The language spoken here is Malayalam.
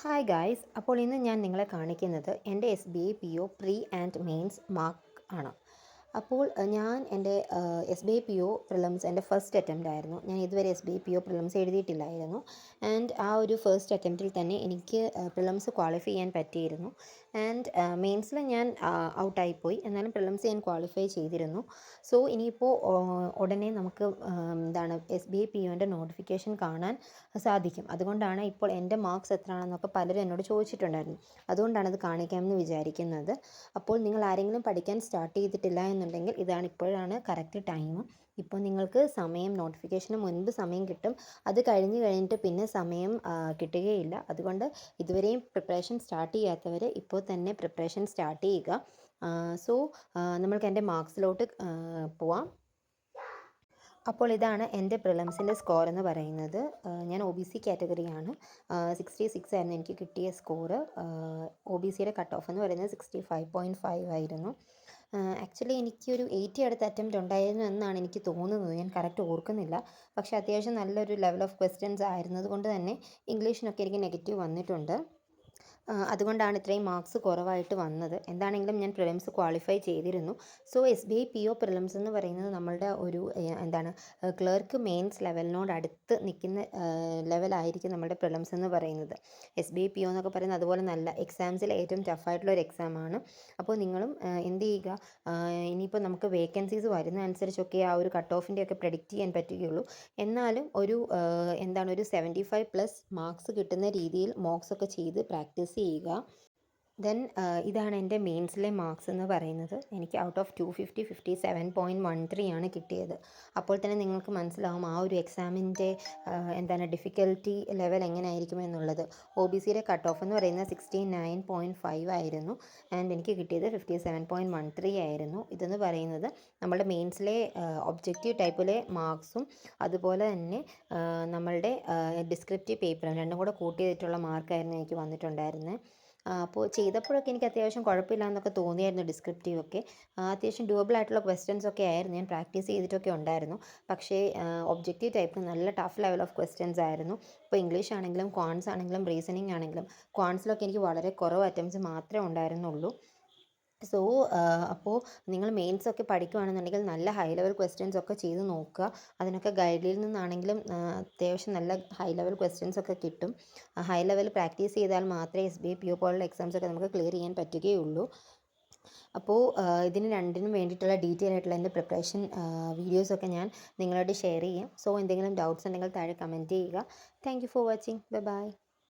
ഹായ് ഗായ്സ്, അപ്പോൾ ഇന്ന് ഞാൻ നിങ്ങളെ കാണിക്കുന്നത് എൻ്റെ SBA PO pre and mains mark ആണ്. അപ്പോൾ ഞാൻ എൻ്റെ SBA PO പ്രിലിംസ് എൻ്റെ ഫസ്റ്റ് അറ്റംപ്റ്റ് ആയിരുന്നു. ഞാൻ ഇതുവരെ SBA PO പ്രിലിംസ് എഴുതിയിട്ടില്ലായിരുന്നു. ആൻഡ് ആ ഒരു ഫസ്റ്റ് അറ്റംപ്റ്റിൽ തന്നെ എനിക്ക് പ്രിലിംസ് ക്വാളിഫൈ ചെയ്യാൻ പറ്റിയിരുന്നു. ആൻഡ് മെയിൻസിൽ ഞാൻ ഔട്ടായിപ്പോയി, എന്നാലും പ്രിലിംസ് ഞാൻ ക്വാളിഫൈ ചെയ്തിരുന്നു. സോ ഇനിയിപ്പോൾ ഉടനെ നമുക്ക് SBA POൻ്റെ നോട്ടിഫിക്കേഷൻ കാണാൻ സാധിക്കും. അതുകൊണ്ടാണ് ഇപ്പോൾ എൻ്റെ മാർക്സ് എത്രയാണെന്നൊക്കെ പലരും എന്നോട് ചോദിച്ചിട്ടുണ്ടായിരുന്നു. അതുകൊണ്ടാണ് അത് കാണിക്കാമെന്ന് വിചാരിക്കുന്നത്. അപ്പോൾ നിങ്ങൾ ആരെങ്കിലും പഠിക്കാൻ സ്റ്റാർട്ട് ചെയ്തിട്ടില്ല എന്നുണ്ടെങ്കിൽ ഇപ്പോഴാണ് കറക്റ്റ് ടൈം. ഇപ്പോൾ നിങ്ങൾക്ക് സമയം നോട്ടിഫിക്കേഷന് മുൻപ് സമയം കിട്ടും. അത് കഴിഞ്ഞിട്ട് പിന്നെ സമയം കിട്ടുകയില്ല. അതുകൊണ്ട് ഇതുവരെയും പ്രിപ്പറേഷൻ സ്റ്റാർട്ട് ചെയ്യാത്തവർ ഇപ്പോൾ തന്നെ പ്രിപ്പറേഷൻ സ്റ്റാർട്ട് ചെയ്യുക. സോ നമ്മൾക്ക് എൻ്റെ മാർക്സിലോട്ട് പോവാം. അപ്പോൾ ഇതാണ് എൻ്റെ പ്രിലിംസിൻ്റെ സ്കോർ എന്ന് പറയുന്നത്. ഞാൻ OBC കാറ്റഗറിയാണ്. 66 ആയിരുന്നു എനിക്ക് കിട്ടിയ സ്കോറ്. OBCയുടെ കട്ട് ഓഫ് എന്ന് പറയുന്നത് 65.5 ആയിരുന്നു. ആക്ച്വലി എനിക്കൊരു 80 അടുത്ത അറ്റംപ്റ്റ് ഉണ്ടായിരുന്നു എന്നാണ് എനിക്ക് തോന്നുന്നത്. ഞാൻ കറക്റ്റ് ഓർക്കുന്നില്ല. പക്ഷേ അത്യാവശ്യം നല്ലൊരു ലെവൽ ഓഫ് ക്വസ്റ്റ്യൻസ് ആയിരുന്നത് കൊണ്ട് തന്നെ ഇംഗ്ലീഷിനൊക്കെ എനിക്ക് നെഗറ്റീവ് വന്നിട്ടുണ്ട്. അതുകൊണ്ടാണ് ഇത്രയും മാർക്സ് കുറവായിട്ട് വന്നത്. എന്താണെങ്കിലും ഞാൻ പ്രിലിംസ് ക്വാളിഫൈ ചെയ്തിരുന്നു. സോ SBA PO പ്രിലിംസ് എന്ന് പറയുന്നത് നമ്മളുടെ ഒരു ക്ലർക്ക് മെയിൻസ് ലെവലിനോട് അടുത്ത് നിൽക്കുന്ന ലെവലായിരിക്കും നമ്മുടെ പ്രിലിംസ് എന്ന് പറയുന്നത്. SBA PO എന്നൊക്കെ പറയുന്നത് അതുപോലെ നല്ല എക്സാംസിൽ ഏറ്റവും ടഫായിട്ടുള്ള ഒരു എക്സാമാണ്. അപ്പോൾ നിങ്ങളും എന്ത് ചെയ്യുക, ഇനിയിപ്പോൾ നമുക്ക് വേക്കൻസീസ് വരുന്ന അനുസരിച്ചൊക്കെ ആ ഒരു കട്ട് ഓഫിൻ്റെ ഒക്കെ പ്രെഡിക്റ്റ് ചെയ്യാൻ പറ്റുകയുള്ളൂ. എന്നാലും ഒരു 75+ മാർക്സ് കിട്ടുന്ന രീതിയിൽ മോക്സ് ഒക്കെ ചെയ്ത് പ്രാക്ടീസ് ചെയ്യുക. ദെൻ ഇതാണ് എൻ്റെ മെയിൻസിലെ മാർക്സ് എന്ന് പറയുന്നത്. എനിക്ക് ഔട്ട് ഓഫ് 250 57.13 ആണ് കിട്ടിയത്. അപ്പോൾ തന്നെ നിങ്ങൾക്ക് മനസ്സിലാവും ആ ഒരു എക്സാമിൻ്റെ ഡിഫിക്കൽട്ടി ലെവൽ എങ്ങനെയായിരിക്കും എന്നുള്ളത്. OBCയുടെ കട്ട് ഓഫ് എന്ന് പറയുന്നത് 69.5 ആയിരുന്നു. ആൻഡ് എനിക്ക് കിട്ടിയത് 57.13 ആയിരുന്നു. ഇതെന്ന് പറയുന്നത് നമ്മുടെ മെയിൻസിലെ ഒബ്ജക്റ്റീവ് ടൈപ്പിലെ മാർക്സും അതുപോലെ തന്നെ നമ്മളുടെ ഡിസ്ക്രിപ്റ്റീവ് പേപ്പറും രണ്ടും കൂടെ കൂട്ടി ചെയ്തിട്ടുള്ള മാർക്കായിരുന്നു എനിക്ക് വന്നിട്ടുണ്ടായിരുന്നത്. അപ്പോൾ ചെയ്തപ്പോഴൊക്കെ എനിക്ക് അത്യാവശ്യം കുഴപ്പമില്ല എന്നൊക്കെ തോന്നിയായിരുന്നു. ഡിസ്ക്രിപ്റ്റീവ് ഒക്കെ അത്യാവശ്യം ഡ്യൂബിൾ ആയിട്ടുള്ള ക്വസ്റ്റ്യൻസ് ഒക്കെ ആയിരുന്നു. ഞാൻ പ്രാക്ടീസ് ചെയ്തിട്ടൊക്കെ ഉണ്ടായിരുന്നു. പക്ഷേ ഒബ്ജക്റ്റീവ് ടൈപ്പ് നല്ല ടഫ് ലെവൽ ഓഫ് ക്വസ്റ്റ്യൻസ് ആയിരുന്നു. ഇപ്പോൾ ഇംഗ്ലീഷ് ആണെങ്കിലും ക്വാൺസ് ആണെങ്കിലും റീസണിങ് ആണെങ്കിലും ക്വാൺസിലൊക്കെ എനിക്ക് വളരെ കുറവ് അറ്റംപ്റ്റ്സ് മാത്രമേ ഉണ്ടായിരുന്നുള്ളൂ. സോ അപ്പോൾ നിങ്ങൾ മെയിൻസ് ഒക്കെ പഠിക്കുകയാണെന്നുണ്ടെങ്കിൽ നല്ല ഹൈ ലെവൽ ക്വസ്റ്റ്യൻസ് ഒക്കെ ചെയ്ത് നോക്കുക. അതിനൊക്കെ ഗൈഡിൽ നിന്നാണെങ്കിലും അത്യാവശ്യം നല്ല ഹൈ ലെവൽ ക്വസ്റ്റ്യൻസ് ഒക്കെ കിട്ടും. ഹൈ ലെവൽ പ്രാക്ടീസ് ചെയ്താൽ മാത്രമേ SBA PO പോലുള്ള എക്സാംസ് ഒക്കെ നമുക്ക് ക്ലിയർ ചെയ്യാൻ പറ്റുകയുള്ളൂ. അപ്പോൾ ഇതിന് രണ്ടിനും വേണ്ടിയിട്ടുള്ള ഡീറ്റെയിൽ ആയിട്ടുള്ള എൻ്റെ പ്രിപ്പറേഷൻ വീഡിയോസൊക്കെ ഞാൻ നിങ്ങളോട് ഷെയർ ചെയ്യാം. സോ എന്തെങ്കിലും ഡൗട്ട്സ് ഉണ്ടെങ്കിൽ താഴെ കമൻറ്റ് ചെയ്യുക. Thank you for watching. Bye bye.